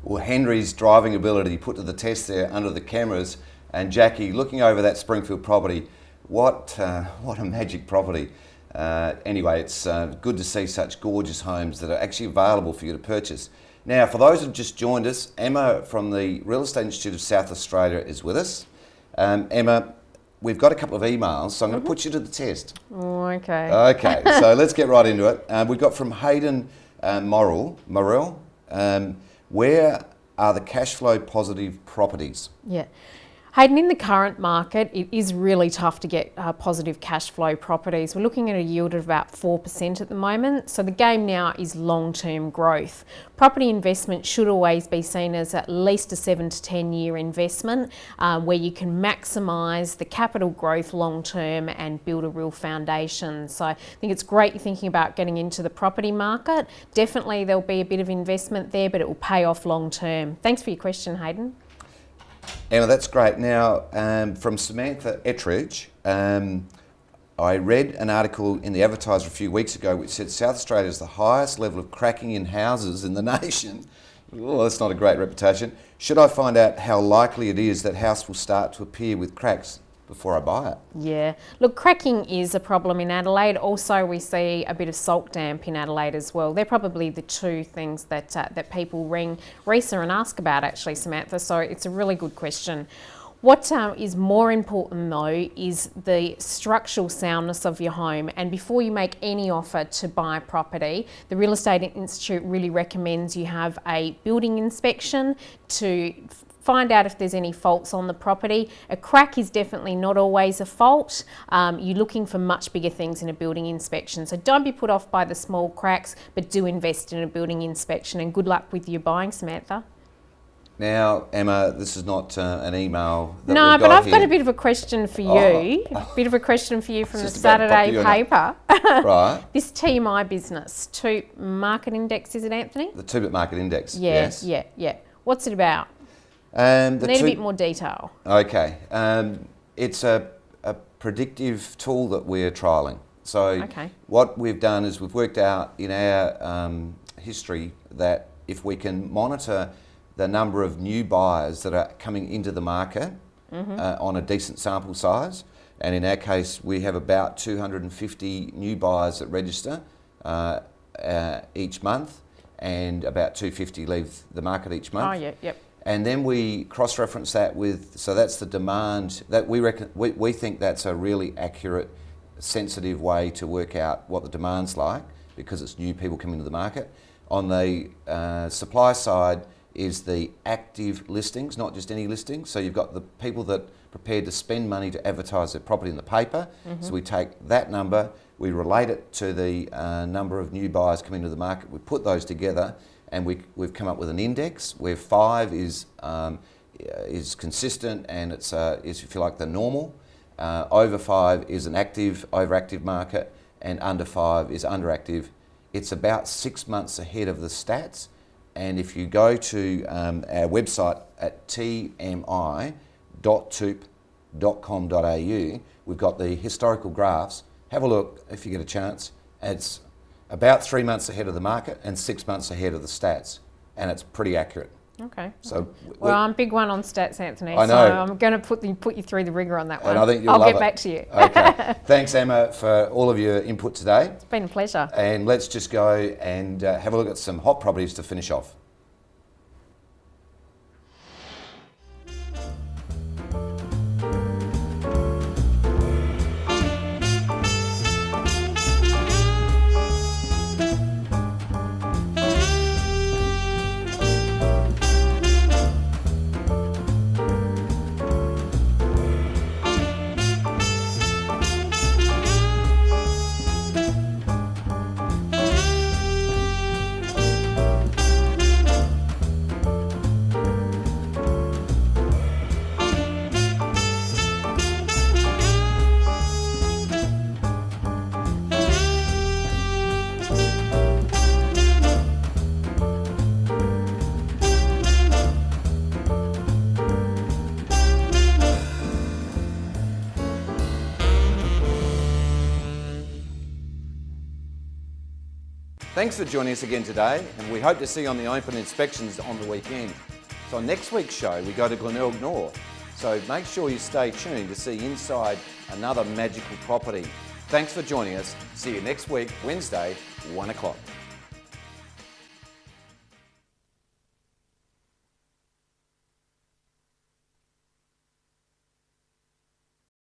Well, Henry's driving ability put to the test there under the cameras, and Jackie looking over that Springfield property. What a magic property. Anyway, it's good to see such gorgeous homes that are actually available for you to purchase. Now, for those who've just joined us, Emma from the Real Estate Institute of South Australia is with us. Emma, we've got a couple of emails, so I'm going to put you to the test. Oh, okay. Okay, so let's get right into it. We've got from Hayden Morrell. Where are the cash flow positive properties? Yeah. Hayden, in the current market, it is really tough to get positive cash flow properties. We're looking at a yield of about 4% at the moment. So the game now is long-term growth. Property investment should always be seen as at least a 7 to 10 year investment where you can maximise the capital growth long-term and build a real foundation. So I think it's great you're thinking about getting into the property market. Definitely there'll be a bit of investment there, but it will pay off long-term. Thanks for your question, Hayden. Emma, that's great. Now, from Samantha Ettridge, I read an article in the Advertiser a few weeks ago which said South Australia is the highest level of cracking in houses in the nation. Oh, that's not a great reputation. Should I find out how likely it is that house will start to appear with cracks before I buy it? Yeah, look, cracking is a problem in Adelaide. Also, we see a bit of salt damp in Adelaide as well. They're probably the two things that that people ring Risa and ask about, actually, Samantha. So it's a really good question. What is more important though is the structural soundness of your home, and before you make any offer to buy property, the Real Estate Institute really recommends you have a building inspection to find out if there's any faults on the property. A crack is definitely not always a fault. You're looking for much bigger things in a building inspection. So don't be put off by the small cracks, but do invest in a building inspection, and good luck with your buying, Samantha. Now, Emma, this is not an email that No, we've but I've here. got a bit of a question for you. A bit of a question for you from the Saturday paper. Right. This TMI business, TOOP Market Index, is it, Anthony? The TOOP Market Index, Yeah, yes. Yeah. What's it about? Need a bit more detail. Okay. It's a predictive tool that we're trialling. So what we've done is we've worked out in our history that if we can monitor the number of new buyers that are coming into the market on a decent sample size, and in our case we have about 250 new buyers that register each month, and about 250 leave the market each month. Oh, yeah, yep. And then we cross-reference that with, so that's the demand, that we think that's a really accurate, sensitive way to work out what the demand's like, because it's new people coming to the market. On the supply side is the active listings, not just any listings. So you've got the people that are prepared to spend money to advertise their property in the paper. So we take that number, we relate it to the number of new buyers coming to the market, we put those together, and we've come up with an index where 5 is consistent and it's is, if you like, the normal. Over 5 is an overactive market, and under 5 is underactive. It's about 6 months ahead of the stats. And if you go to our website at tmi.toop.com.au, we've got the historical graphs. Have a look if you get a chance. It's about 3 months ahead of the market and 6 months ahead of the stats, and it's pretty accurate. Okay. So well, I'm big one on stats, Anthony. I know. So I'm going to put you through the rigour on that one. And I think I'll get back to you. Okay. Thanks, Emma, for all of your input today. It's been a pleasure. And let's just go and have a look at some hot properties to finish off. Thanks for joining us again today, and we hope to see you on the open inspections on the weekend. So on next week's show, we go to Glenelg North. So make sure you stay tuned to see inside another magical property. Thanks for joining us. See you next week, Wednesday, 1 o'clock.